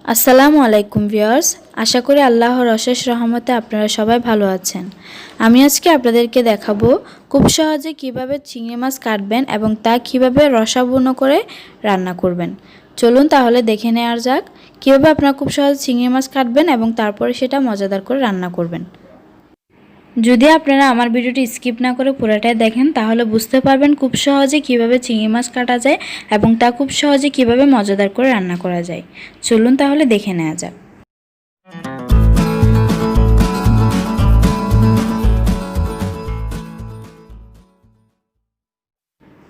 আসসালামু আলাইকুম ভিউয়ার্স, আশা করি আল্লাহর অশেষ রহমতে আপনারা সবাই ভালো আছেন। আমি আজকে আপনাদেরকে দেখাবো খুব সহজে কিভাবে চিংড়ি মাছ কাটবেন এবং তা কিভাবে রসাবুনো করে রান্না করবেন। চলুন তাহলে দেখে নেওয়া যাক কিভাবে আপনারা খুব সহজে চিংড়ি মাছ কাটবেন এবং তারপরে সেটা মজাদার করে রান্না করবেন। যদি আপনারা আমার ভিডিওটি স্কিপ না করে পুরোটাই দেখেন তাহলে বুঝতে পারবেন খুব সহজে কিভাবে চিংড়ি মাছ কাটা যায় এবং তা খুব সহজে কিভাবে মজাদার করে রান্না করা যায়। চলুন তাহলে দেখে নেওয়া যাক।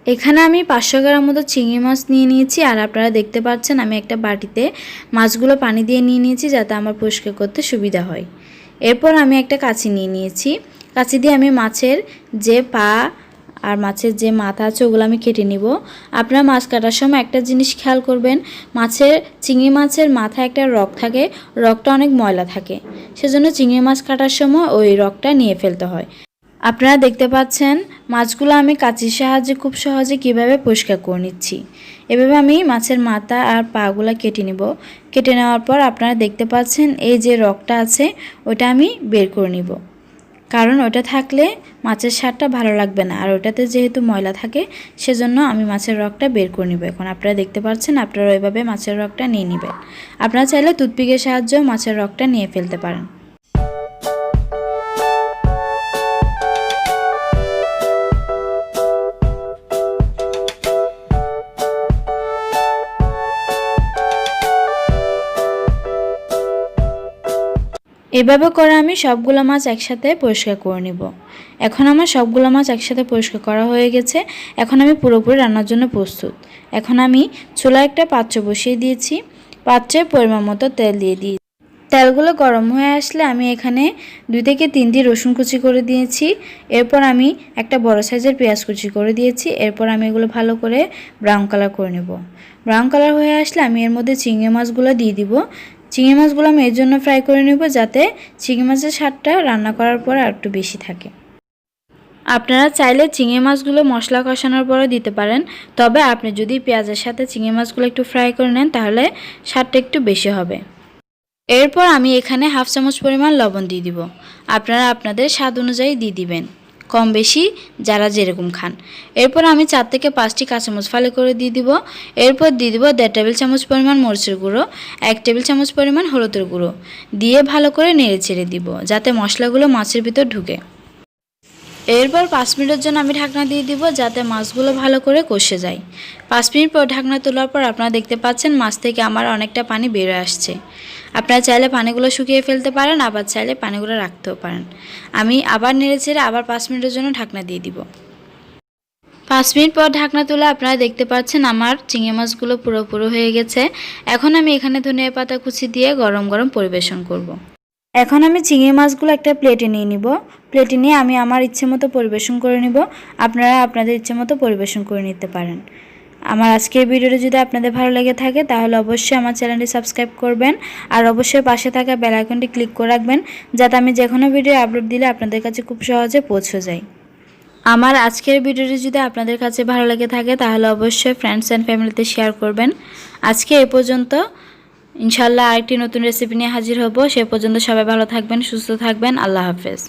এখানে আমি 500 গ্রাম মতো চিংড়ি মাছ নিয়ে নিয়েছি, আর আপনারা দেখতে পাচ্ছেন আমি একটা বাটিতে মাছগুলো পানি দিয়ে নিয়ে নিয়েছি যাতে আমার পরিষ্কার করতে সুবিধা হয়। এরপর আমি একটা কাঁচি নিয়ে নিয়েছি, কাঁচি দিয়ে আমি মাছের যে পা আর মাছের যে মাথা আছে ওগুলো আমি কেটে নিব। আপনারা মাছ কাটার সময় একটা জিনিস খেয়াল করবেন, চিংড়ি মাছের মাথায় একটা রগ থাকে, রগটা অনেক ময়লা থাকে, সেজন্য চিংড়ি মাছ কাটার সময় ওই রগটা নিয়ে ফেলতে হয়। আপনারা দেখতে পাচ্ছেন মাছগুলো আমি কাঁচির সাহায্যে খুব সহজে কিভাবে পরিষ্কার করে নিচ্ছি। এভাবে আমি মাছের মাথা আর পাগুলো কেটে নিব। কেটে নেওয়ার পর আপনারা দেখতে পাচ্ছেন এই যে রগটা আছে ওটা আমি বের করে নিব, কারণ ওটা থাকলে মাছের স্বাদটা ভালো লাগবে না, আর ওটাতে যেহেতু ময়লা থাকে সেজন্য আমি মাছের রগটা বের করে নিব। এখন আপনারা দেখতে পাচ্ছেন আপনারা ওইভাবে মাছের রগটা নিয়ে নেবেন। আপনারা চাইলে টুথপিকের সাহায্যেও মাছের রগটা নিয়ে ফেলতে পারেন। এভাবে করে আমি সবগুলো মাছ একসাথে পরিষ্কার করে নিব। এখন আমার সবগুলো মাছ একসাথে পরিষ্কার করা হয়ে গেছে। এখন আমি পুরোপুরি রান্নার জন্য প্রস্তুত। এখন আমি চুলায় একটা পাত্র বসিয়ে দিয়েছি, পাত্রে পরিমাণ মতো তেল দিয়ে দিই। তেলগুলো গরম হয়ে আসলে আমি এখানে 2 থেকে 3টি রসুন কুচি করে দিয়েছি। এরপর আমি একটা বড় সাইজের পেঁয়াজ কুচি করে দিয়েছি। এরপর আমি এগুলো ভালো করে ব্রাউন কালার করে নেব। ব্রাউন কালার হয়ে আসলে আমি এর মধ্যে চিংড়ি মাছগুলো দিয়ে দিব। চিংড়ি মাছগুলো আমি এর জন্য ফ্রাই করে নেব যাতে চিংড়ি মাছের স্বাদটা রান্না করার পর আর একটু বেশি থাকে। আপনারা চাইলে চিংড়ি মাছগুলো মশলা কষানোর পরে দিতে পারেন, তবে আপনি যদি পেঁয়াজের সাথে চিংড়ি মাছগুলো একটু ফ্রাই করে নেন তাহলে স্বাদটা একটু বেশি হবে। এরপর আমি এখানে 1/2 চামচ পরিমাণ লবণ দিয়ে দিব। আপনারা আপনাদের স্বাদ অনুযায়ী দিয়ে দিবেন, কম বেশি যারা যেরকম খান। এরপর আমি 4 থেকে 5টি কাঁচামরিচ ফালি করে দিয়ে দিব। এরপর দিয়ে দিব 1.5 টেবিল চামচ পরিমাণ মরিচের গুঁড়ো, 1 টেবিল চামচ পরিমাণ হলুদের গুঁড়ো দিয়ে ভালো করে নেড়ে চেড়ে দিব যাতে মশলাগুলো মাছের ভিতর ঢুকে। এরপর 5 মিনিটের জন্য আমি ঢাকনা দিয়ে দিব যাতে মাছগুলো ভালো করে কষে যায়। 5 মিনিট পর ঢাকনা তোলার পর আপনারা দেখতে পাচ্ছেন মাছ থেকে আমার অনেকটা পানি বের হয়ে আসছে। আপনারা চাইলে পানিগুলো শুকিয়ে ফেলতে পারেন, আবার চাইলে পানিগুলো রাখতেও পারেন। আমি আবার নেড়েচেড়ে আবার 5 মিনিটের জন্য ঢাকনা দিয়ে দিব। 5 মিনিট পর ঢাকনা তুলে আপনারা দেখতে পাচ্ছেন আমার চিংড়ি মাছগুলো পুরো হয়ে গেছে। এখন আমি এখানে ধনিয়া পাতা কুচি দিয়ে গরম গরম পরিবেশন করব। এখন আমি চিংড়ি মাছগুলো একটা প্লেটে নিয়ে নিব। প্লেটে নিয়ে আমি আমার ইচ্ছে মতো পরিবেশন করে নিব। আপনারা আপনাদের ইচ্ছে মতো পরিবেশন করে নিতে পারেন। আমার আজকের ভিডিওটি যদি আপনাদের ভালো লেগে থাকে তাহলে অবশ্যই আমার চ্যানেলটি সাবস্ক্রাইব করবেন, আর অবশ্যই পাশে থাকা বেল আইকনটি ক্লিক করে রাখবেন যাতে আমি যে কোনো ভিডিও আপলোড দিলে আপনাদের কাছে খুব সহজে পৌঁছে যায়। আমার আজকের ভিডিওটি যদি আপনাদের কাছে ভালো লেগে থাকে তাহলে অবশ্যই ফ্রেন্ডস অ্যান্ড ফ্যামিলিতে শেয়ার করবেন। আজকে এ পর্যন্ত। ইনশাআল্লাহ আরেকটি নতুন রেসিপি নিয়ে হাজির হব। সে পর্যন্ত সবাই ভালো থাকবেন, সুস্থ থাকবেন। আল্লাহ হাফেজ।